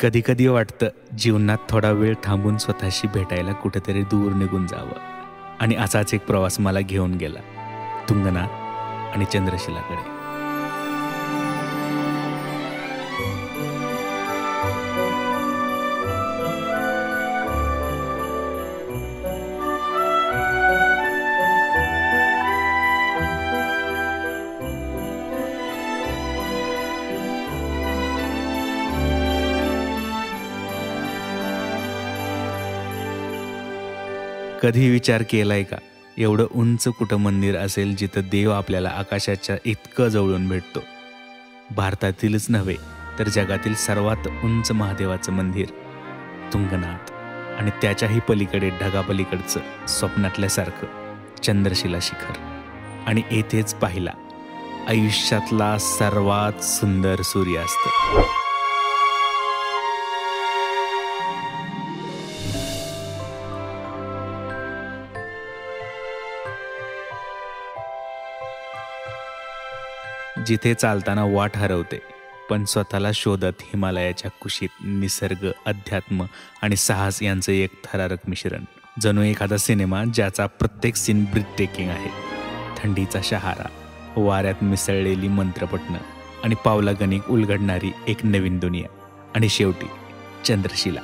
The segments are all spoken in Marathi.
कधी कधी वाटतं जीवनात थोडा वेळ थांबून स्वतःशी भेटायला कुठेतरी दूर निघून जावं. आणि असाच एक प्रवास मला घेऊन गेला तुंगनाथ आणि चंद्रशिलाकडे. कधी विचार केलाय का एवढं उंच कुठं मंदिर असेल जिथं देव आपल्याला आकाशाच्या इतकं जवळून भेटतो? भारतातीलच नव्हे तर जगातील सर्वात उंच महादेवाचं मंदिर तुंगनाथ, आणि त्याच्याही पलीकडे ढगापलीकडचं स्वप्नातल्यासारखं चंद्रशिला शिखर. आणि येथेच पाहिला आयुष्यातला सर्वात सुंदर सूर्यास्त. जिथे चालताना वाट हरवते पण स्वतःला शोधत हिमालयाच्या कुशीत निसर्ग, अध्यात्म आणि साहस यांचं एक थरारक मिश्रण. जणू एखादा सिनेमा ज्याचा प्रत्येक सीन ब्रीथ टेकिंग आहे. थंडीचा शहारा, वाऱ्यात मिसळलेली मंत्रपठणं आणि पावलागणिक उलगडणारी एक नवीन दुनिया. आणि शेवटी चंद्रशिला,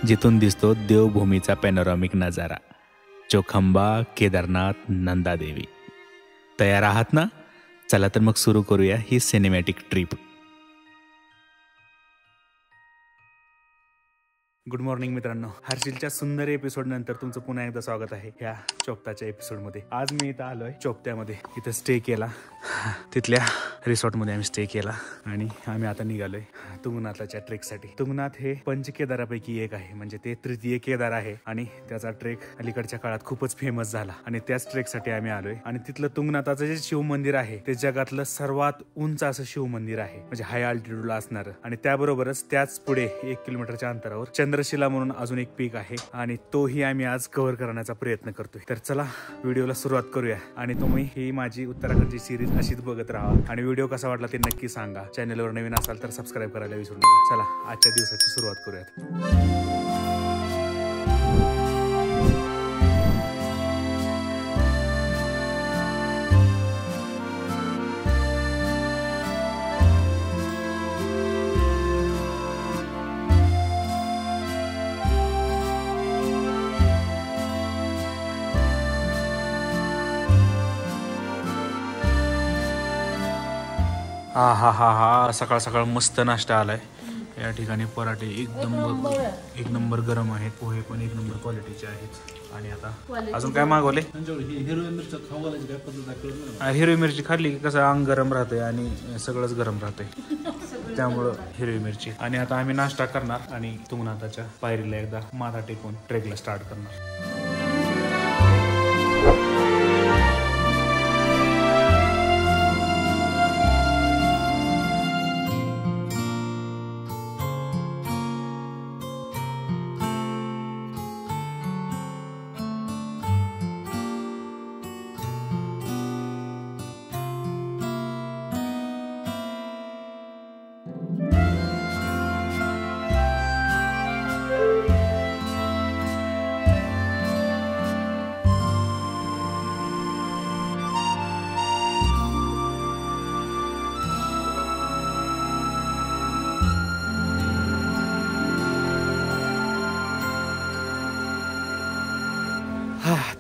जिथून दिसतो देवभूमीचा पॅनोरामिक नजारा. चोखंबा, केदारनाथ, नंदादेवी. तयार आहात ना? चला तर मग सुरू करूया ही सिनेमॅटिक ट्रिप. गुड मॉर्निंग मित्रांनो, हर्षिलच्या सुंदर एपिसोड नंतर तुमचं पुन्हा एकदा स्वागत आहे ह्या चोपताच्या एपिसोडमध्ये. आज मी इथं आलोय चोपत्यामध्ये. इथं स्टे केला, तिथल्या रिसॉर्टमध्ये आम्ही स्टे केला आणि आम्ही आता निघालोय तुंगनाथच्या ट्रेकसाठी. तुंगनाथ हे पंचकेदारापैकी एक आहे, म्हणजे ते तृतीय केदार आहे आणि त्याचा ट्रेक अलीकडच्या काळात खूपच फेमस झाला आणि त्याच ट्रेकसाठी आम्ही आलोय. आणि तिथलं तुंगनाथाचं जे शिव मंदिर आहे ते जगातलं सर्वात उंच असं शिव मंदिर आहे, म्हणजे हाय अल्टिट्यूडला असणार. आणि त्याबरोबरच त्याच पुढे 1 किलोमीटरच्या अंतरावर चंद्रशिला म्हणून अजून एक पीक आहे आणि तोही आम्ही आज कव्हर करण्याचा प्रयत्न करतोय. तर चला व्हिडिओला सुरुवात करूया. आणि तुम्ही ही माझी उत्तराखंडची सिरीज अशीच बघत राहा. आणि व्हिडिओ कसा वाटला ते नक्की सांगा. चॅनलवर नवीन असाल तर सबस्क्राईब करायला विसरू नका. चला आजच्या दिवसाची सुरुवात करूयात. हा हा हा हा, सकाळ सकाळ मस्त नाश्ता आलाय. या ठिकाणी पराठे एक नंबर गरम आहेत, पोहे पण एक नंबर क्वालिटीचे आहेत. आणि आता अजून काय मागवले? हिरवी मिरची खाल्ली की कसं अंग गरम राहतंय आणि सगळंच गरम राहतंय, त्यामुळं हिरवी मिरची. आणि आता आम्ही नाश्ता करणार आणि तुंगनाथाच्या पायरीला एकदा माथा टेकून ट्रेकला स्टार्ट करणार.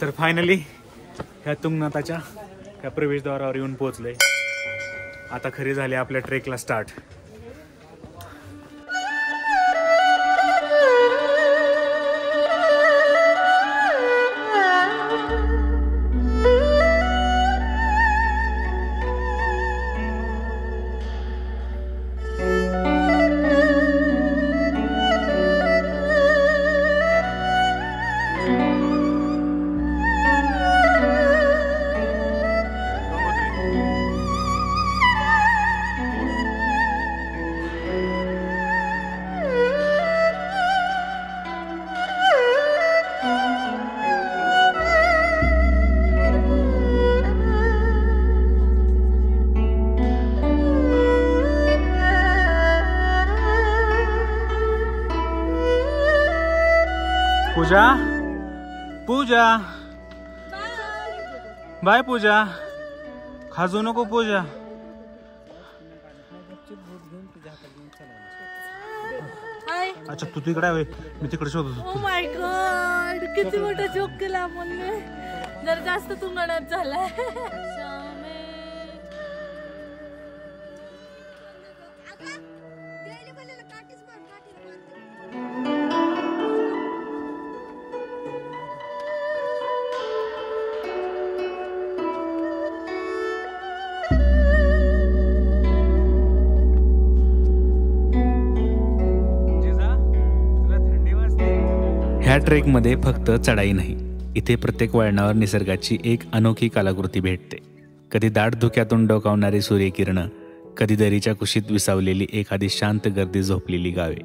तर फायनली ह्या तुंगनाथाच्या ह्या प्रवेशद्वारावर येऊन पोहोचलोय. आता खरी झाली आपल्या ट्रेकला स्टार्ट. पूजा पूजा बाय पूजा खाजू नको पूजा. अच्छा तू तिकडे आहे मी तिकडे शोधत होतो. ओ माय गॉड किती मोठा जोक केला आपण जर जास्त तुंगणात झालाय. ह्या ट्रेकमध्ये फक्त चढाई नाही, इथे प्रत्येक वळणावर निसर्गाची एक अनोखी कलाकृती भेटते. कधी दाट धुक्यातून डोकावणारी सूर्यकिरणं, कधी दरीच्या कुशीत विसावलेली एखादी शांत गर्दी झोपलेली गावे.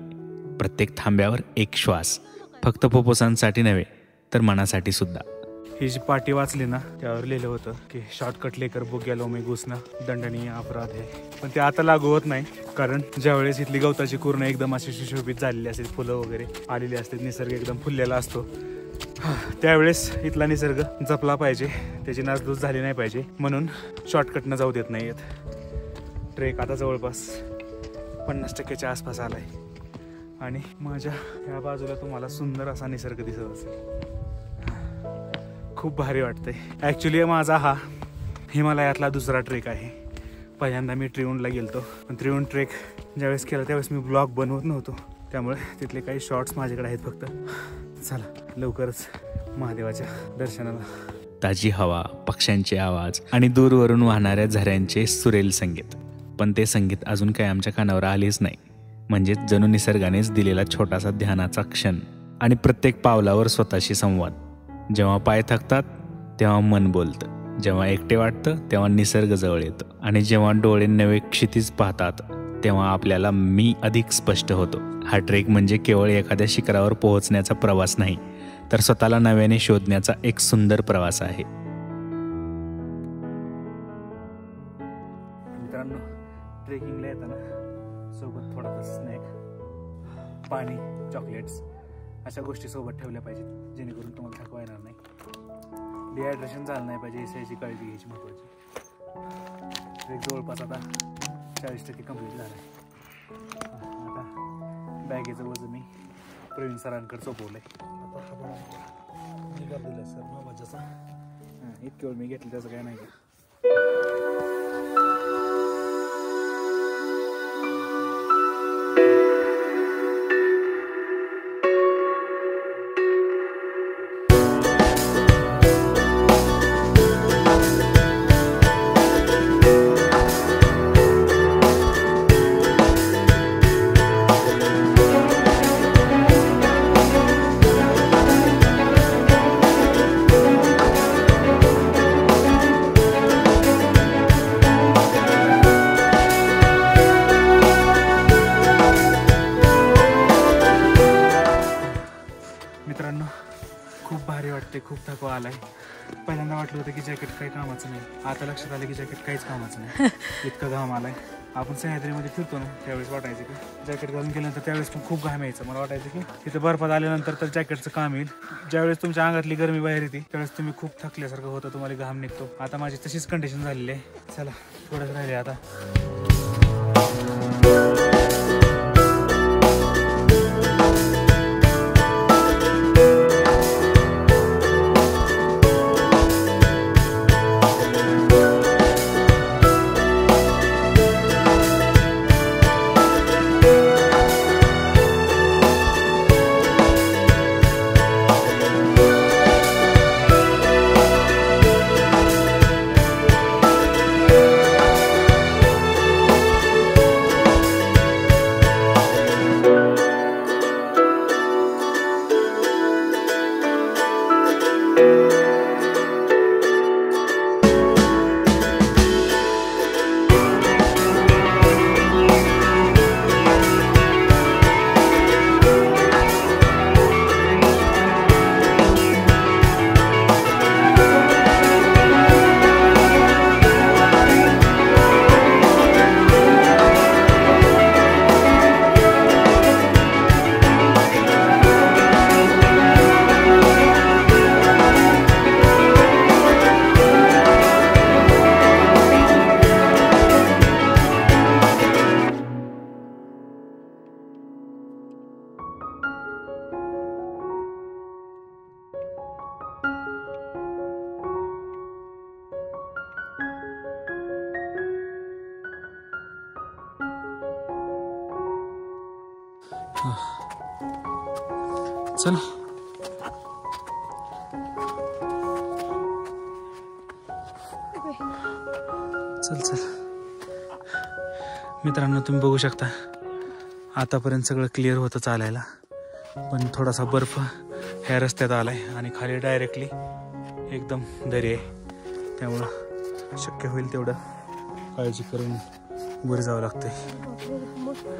प्रत्येक थांब्यावर एक श्वास, फक्त फुफ्फुसांसाठी नव्हे तर मनासाठी सुद्धा. ही जी पाटी वाचली ना त्यावर लिहिलं होतं की शॉर्टकट लेकर बुक गेलो मी घुसणं दंडनीय अपराध आहे. पण ते आता लागू होत नाही, कारण ज्यावेळेस इथली गवताची कुर्ण एकदम अशी सुशोभित झालेली असते, फुलं वगैरे आलेली असते, निसर्ग एकदम फुललेला असतो, त्यावेळेस इथला निसर्ग जपला पाहिजे, त्याची नासधूस झाली नाही पाहिजे, म्हणून शॉर्टकटनं जाऊ देत नाही आहेत. ट्रेक आता जवळपास 50% आसपास आलाय आणि माझ्या या बाजूला तुम्हाला सुंदर असा निसर्ग दिसत असेल. खूप भारी वाटतंय. ॲक्च्युली माझा हा हिमालयातला दुसरा ट्रेक आहे. पहिल्यांदा मी त्रिउंडला गेलतो, पण त्रिउंड ट्रेक ज्यावेळेस केला त्यावेळेस मी ब्लॉग बनवत नव्हतो, त्यामुळे तिथले काही शॉर्ट्स माझ्याकडे आहेत फक्त. चला लवकरच महादेवाच्या दर्शनाला. ताजी हवा, पक्ष्यांचे आवाज आणि दूरवरून वाहणाऱ्या झऱ्यांचे सुरेल संगीत. पण ते संगीत अजून काही आमच्या कानावर आलेच नाही. म्हणजेच जणू निसर्गानेच दिलेला छोटासा ध्यानाचा क्षण आणि प्रत्येक पावलावर स्वतःशी संवाद. जेव्हा पाय थकतात तेव्हा मन बोलतं, जेव्हा एकटे वाटतं तेव्हा निसर्ग जवळ येतं, आणि जेव्हा डोळे नवे क्षितिज पाहतात तेव्हा आपल्याला मी अधिक स्पष्ट होतो. हा ट्रेक म्हणजे केवळ एखाद्या शिखरावर पोहोचण्याचा प्रवास नाही, तर स्वतःला नव्याने शोधण्याचा एक सुंदर प्रवास आहे. मित्रांनो, ट्रेकिंगला येताना सोबत थोडा स्नॅक, पाणी, चॉकलेट्स अशा गोष्टी सोबत ठेवल्या पाहिजेत, जेणेकरून तुम्हाला थकवा येणार नाही, डिहायड्रेशन झालं नाही पाहिजे, याची काळजी घ्यायची महत्त्वाची. ट्रेक जवळपास आता 40% कंप्लीट झालं आहे. आता बॅगेचं वजन मी प्रवीण सरांकडे सोपवलं आहे. इतके वेळ मी घेतलं त्याचं काय नाही का. मित्रांनो, खूप भारी वाटते, खूप थकवा आलाय. पहिल्यांदा वाटलं होतं की जॅकेट काही कामाचं नाही, आता लक्षात आलं की जॅकेट काहीच कामाचं नाही, इतकं घाम आलाय. आपण सह्याद्रीमध्ये फिरतो ना त्यावेळेस वाटायचं की जॅकेट घालून गेल्यानंतर त्यावेळेस पण खूप घाम यायचं. मला वाटायचं की तिथे बर्फात आल्यानंतर तर जॅकेटचं काम येईल. ज्यावेळेस तुमच्या अंगातली गरमी बाहेर येते त्यावेळेस तुम्ही खूप थकल्यासारखं होतं, तुम्हाला घाम निघतो. आता माझी तशीच कंडिशन झालेली आहे. चला थोडंच राहिले आता. चल चल चल मित्रांनो, तुम्ही बघू शकता आतापर्यंत सगळं क्लिअर होतं चालायला, पण थोडासा बर्फ ह्या रस्त्यात आलाय आणि खाली डायरेक्टली एकदम दरी आहे. त्यामुळं शक्य होईल तेवढं काळजी करून वर जावं लागतंय.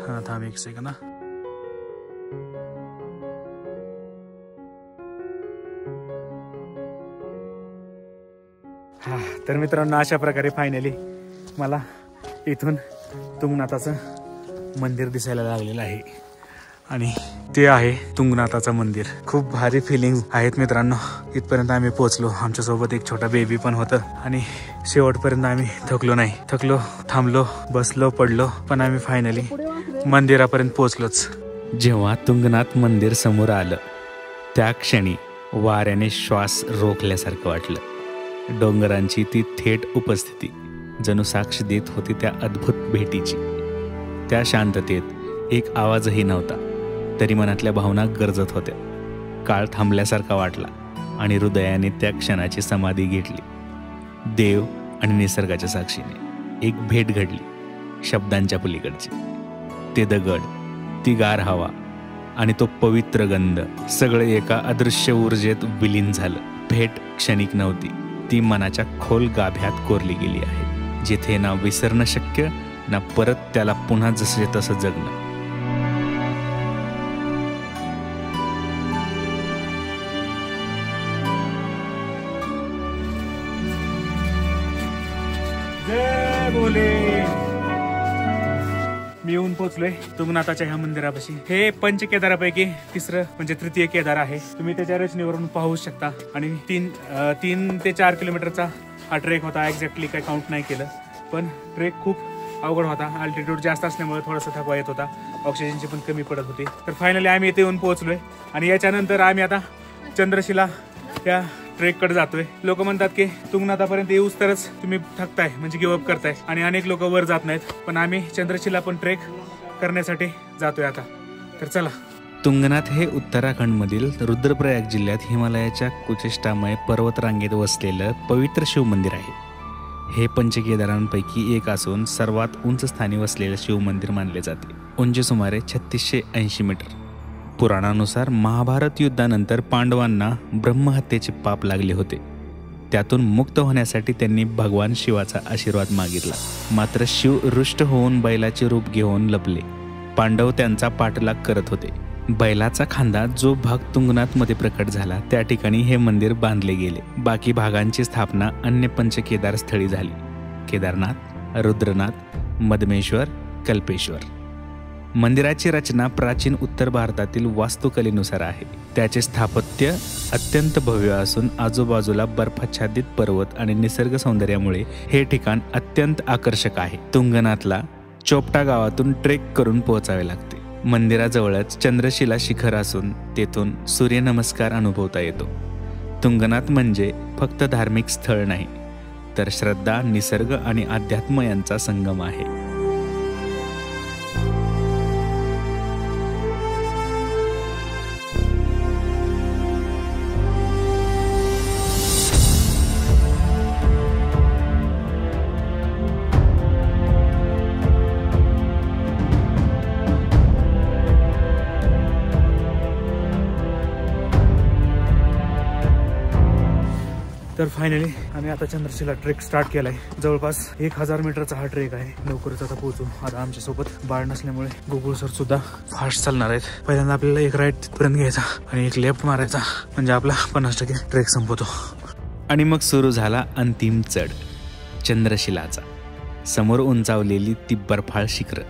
हा थांब एक सेकंद. हा तर मित्रांनो, अशा प्रकारे फायनली मला इथून तुंगनाथाचं मंदिर दिसायला लागलेलं आहे आणि ते आहे तुंगनाथाचं मंदिर. खूप भारी फिलिंग आहेत मित्रांनो. इथपर्यंत आम्ही पोहोचलो. आमच्यासोबत एक छोटा बेबी पण होतं आणि शेवटपर्यंत आम्ही थकलो नाही. थांबलो, बसलो, पडलो, पण आम्ही फायनली मंदिरापर्यंत पोहोचलोच. जेव्हा तुंगनाथ मंदिर समोर आलं त्या क्षणी वाऱ्याने श्वास रोखल्यासारखं वाटलं. डोंगरांची ती थेट उपस्थिती जणू साक्ष देत होती त्या अद्भुत भेटीची. त्या शांततेत एक आवाजही नव्हता, तरी मनातल्या भावना गरजत होत्या. काळ थांबल्यासारखा वाटला आणि हृदयाने त्या क्षणाची समाधी घेतली. देव आणि निसर्गाच्या साक्षीने एक भेट घडली, शब्दांच्या पलीकडची. ते दगड, ती गार हवा आणि तो पवित्र गंध सगळे एका अदृश्य ऊर्जेत विलीन झालं. भेट क्षणिक नव्हती, ती मनाच्या खोल गाभ्यात कोरली गेली आहे, जिथे ना विसरणं शक्य, ना परत त्याला पुन्हा जसे तसं जगणं. जय बोले. मी येऊन पोहोचलोय तुंगनाथाच्या ह्या मंदिरापाशी. हे पंचकेदारापैकी तिसरं म्हणजे तृतीय केदार आहे. तुम्ही त्याच्या रचनेवरून पाहू शकता. आणि 3 ते 4 किलोमीटरचा हा ट्रेक होता. एक्झॅक्टली काही काउंट नाही केलं, पण ट्रेक खूप अवघड होता. अल्टिट्यूड जास्त असल्यामुळे थोडासा थकवा येत होता, ऑक्सिजनची पण कमी पडत होती. तर फायनली आम्ही इथे येऊन पोहोचलोय आणि याच्यानंतर आम्ही आता चंद्रशिला या ट्रेककडे जातोय. लोक म्हणतात की तुंगनाथापर्यंत येऊच तरच तुम्ही थकताय, म्हणजे गिव्हअप करताय, आणि अनेक लोक वर जात नाहीत. पण आम्ही चंद्रशिला पण ट्रेक करण्यासाठी जातोय आता. तर चला. तुंगनाथ हे उत्तराखंडमधील रुद्रप्रयाग जिल्ह्यात हिमालयाच्या कुचेष्टामय पर्वतरांगेत वसलेलं पवित्र शिवमंदिर आहे. हे पंचकेदारांपैकी एक असून सर्वात उंच स्थानी वसलेलं शिवमंदिर मानले जाते. उंची सुमारे 3680 मीटर. पुराणानुसार महाभारत युद्धानंतर पांडवांना ब्रह्महत्येचे पाप लागले होते. त्यातून मुक्त होण्यासाठी त्यांनी भगवान शिवाचा आशीर्वाद मागितला. मात्र शिव रुष्ट होऊन बैलाचे रूप घेऊन लपले. पांडव त्यांचा पाठलाग करत होते. बैलाचा खांदा जो भाग तुंगनाथमध्ये प्रकट झाला त्या ठिकाणी हे मंदिर बांधले गेले. बाकी भागांची स्थापना अन्य पंचकेदार स्थळी झाली. केदारनाथ, रुद्रनाथ, मदमेश्वर, कल्पेश्वर. मंदिराची रचना प्राचीन उत्तर भारतातील वास्तुकलेनुसार आहे. त्याचे स्थापत्य अत्यंत भव्य असून आजूबाजूला बर्फाच्छादित पर्वत आणि निसर्ग सौंदर्यामुळे हे ठिकाण अत्यंत आकर्षक आहे. तुंगनाथला चोपटा गावातून ट्रेक करून पोहोचावे लागते. मंदिराजवळच चंद्रशिला शिखर असून तेथून सूर्यनमस्कार अनुभवता येतो. तुंगनाथ म्हणजे फक्त धार्मिक स्थळ नाही, तर श्रद्धा, निसर्ग आणि अध्यात्म यांचा संगम आहे. तर फायनली आम्ही आता चंद्रशिला ट्रेक स्टार्ट केलाय. जवळपास 1000 मीटरचा हा ट्रेक आहे. लवकरच आता पोहोचू. आता आमच्यासोबत बाळ नसल्यामुळे गुगल सर सुद्धा फास्ट चालणार आहेत. पहिल्यांदा आपल्याला एक राईट तिथपर्यंत घ्यायचा आणि एक लेफ्ट मारायचा, म्हणजे आपला 50% ट्रेक संपवतो. आणि मग सुरू झाला अंतिम चढ चंद्रशिलाचा. समोर उंचावलेली ती बर्फाळ शिखर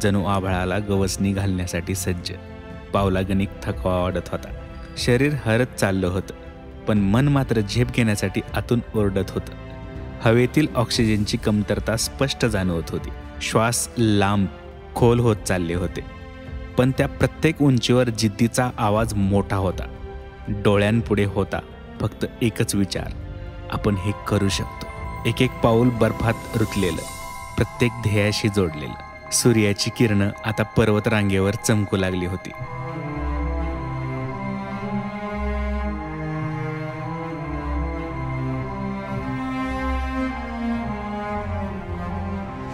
जणू आभाळाला गवसणी घालण्यासाठी सज्ज. पावलागणिक थकवा वाढत होता. शरीर हरत चाललं होतं, पण मन मात्र झेप घेण्यासाठी आतून ओरडत होतं. हवेतील ऑक्सिजनची कमतरता स्पष्ट जाणवत होती. श्वास लांब खोल होत चालले होते, पण त्या प्रत्येक उंचीवर जिद्दीचा आवाज मोठा होता. डोळ्यांपुढे होता फक्त एकच विचार, आपण हे करू शकतो. एक एक पाऊल बर्फात रुतलेलं, प्रत्येक ध्येयाशी जोडलेलं. सूर्याची किरणं आता पर्वत रांगेवर चमकू लागली होती.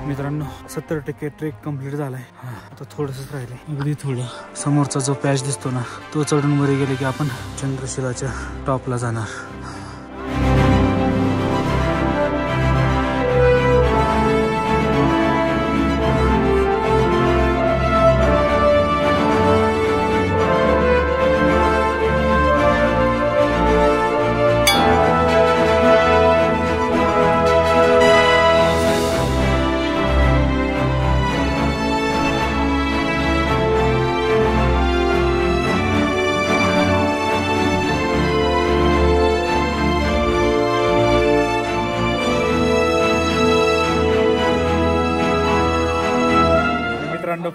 मित्रांनो 70% ट्रेक कंप्लीट झालाय. आता थोडंसंच राहिले, अगदी थोडं. समोरचा जो पॅच दिसतो ना, तो चढून वर गेले की आपण चंद्रशिलाच्या टॉपला जाणार.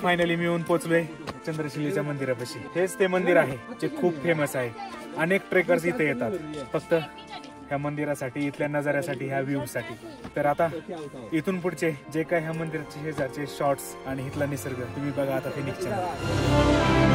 फायनली मी येऊन पोहोचलोय चंद्रशिलेच्या मंदिरापाशी. हेच ते मंदिर आहे जे खूप फेमस आहे. अनेक ट्रेकर्स इथे येतात फक्त ह्या मंदिरासाठी, इथल्या नजाऱ्यासाठी, ह्या व्ह्यू साठी. तर आता इथून पुढचे जे काय ह्या मंदिराचे शेजारचे शॉर्ट्स आणि इथला निसर्ग तुम्ही बघा आता फिनिक्सच्या.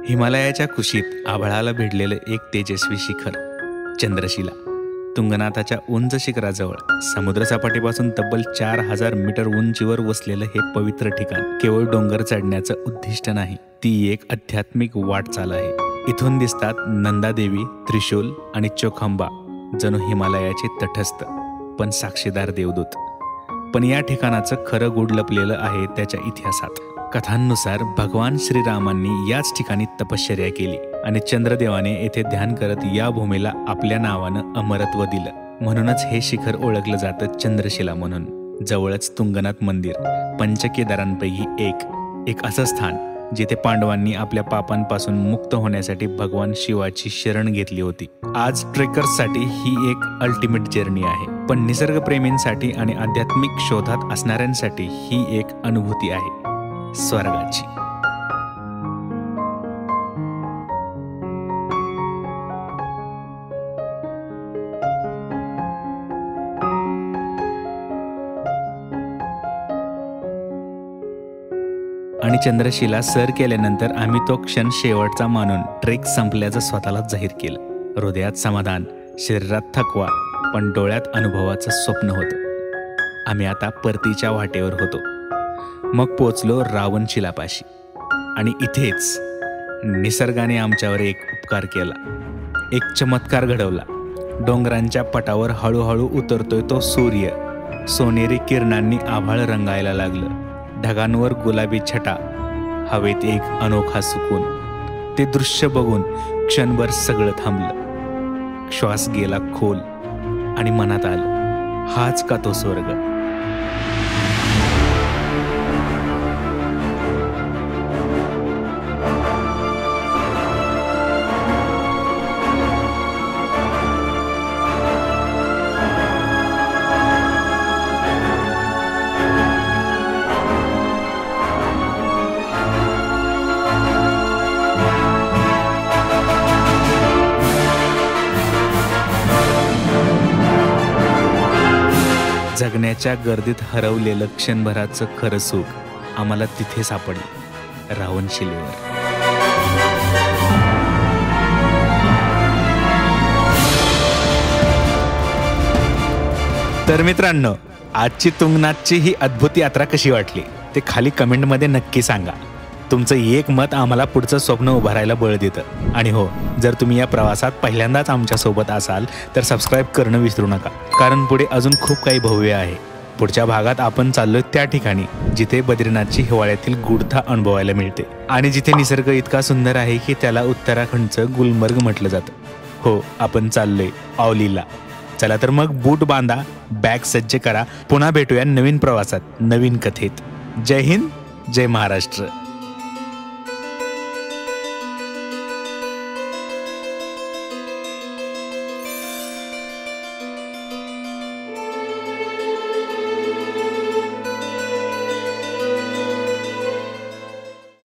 हिमालयाच्या कुशीत आभाळाला भिडलेलं एक तेजस्वी शिखर चंद्रशिला. तुंगनाथाच्या उंच शिखराजवळ समुद्रसपाटीपासून तब्बल 4000 मीटर उंचीवर वसलेलं हे पवित्र ठिकाण केवळ डोंगर चढण्याचं उद्दिष्ट नाही, ती एक आध्यात्मिक वाटचाल आहे. इथून दिसतात नंदादेवी, त्रिशूल आणि चोखांबा, जणू हिमालयाचे तटस्थ पण साक्षीदार देवदूत. पण या ठिकाणाचं खरं गूढ लपलेलं आहे त्याच्या इतिहासात. कथांनुसार भगवान श्रीरामांनी याच ठिकाणी तपश्चर्या केली आणि चंद्रदेवाने येथे ध्यान करत या भूमीला आपल्या नावानं अमरत्व दिलं. म्हणूनच हे शिखर ओळखलं जातं चंद्रशिला म्हणून. जवळच तुंगनाथ मंदिर, पंचकेदारांपैकी एक असं स्थान जिथे पांडवांनी आपल्या पापांपासून मुक्त होण्यासाठी भगवान शिवाची शरण घेतली होती. आज ट्रेकर्ससाठी ही एक अल्टिमेट जर्नी आहे, पण निसर्गप्रेमींसाठी आणि आध्यात्मिक शोधात असणाऱ्यांसाठी ही एक अनुभूती आहे स्वर्गाची. आणि चंद्रशिला सर केल्यानंतर आम्ही तो क्षण शेवटचा मानून ट्रेक संपल्याचं स्वतःला जाहीर केलं. हृदयात समाधान, शरीरात थकवा, पण डोळ्यात अनुभवाचं स्वप्न होतं. आम्ही आता परतीच्या वाटेवर होतो. मग पोचलो रावणशिलापाशी आणि इथेच निसर्गाने आमच्यावर एक उपकार केला, एक चमत्कार घडवला. डोंगरांच्या पटावर हळूहळू उतरतोय तो सूर्य. सोनेरी किरणांनी आभाळ रंगायला लागलं. ढगांवर गुलाबी छटा, हवेत एक अनोखा सुकून. ते दृश्य बघून क्षणभर सगळं थांबलं. श्वास गेला खोल आणि मनात आलं, हाच का तो स्वर्ग. जगण्याच्या गर्दीत हरवलेलं क्षणभराचं खरं सुख आम्हाला तिथे सापडलं, रावणशिलेवर. तर मित्रांनो, आजची तुंगनाथची ही अद्भुत यात्रा कशी वाटली ते खाली कमेंटमध्ये नक्की सांगा. तुमचं एक मत आम्हाला पुढचं स्वप्न उभारायला बळ देतं. आणि हो, जर तुम्ही या प्रवासात पहिल्यांदाच आमच्यासोबत असाल तर सबस्क्राईब करणं विसरू नका, कारण पुढे अजून खूप काही भव्य आहे. पुढच्या भागात आपण चाललोय त्या ठिकाणी जिथे बद्रीनाथची हिवाळ्यातील गूढता अनुभवायला मिळते आणि जिथे निसर्ग इतका सुंदर आहे की त्याला उत्तराखंडचं गुलमर्ग म्हटलं जातं. हो, आपण चाललोय औलीला. चला तर मग बूट बांधा, बॅग सज्ज करा. पुन्हा भेटूया नवीन प्रवासात, नवीन कथेत. जय हिंद, जय महाराष्ट्र.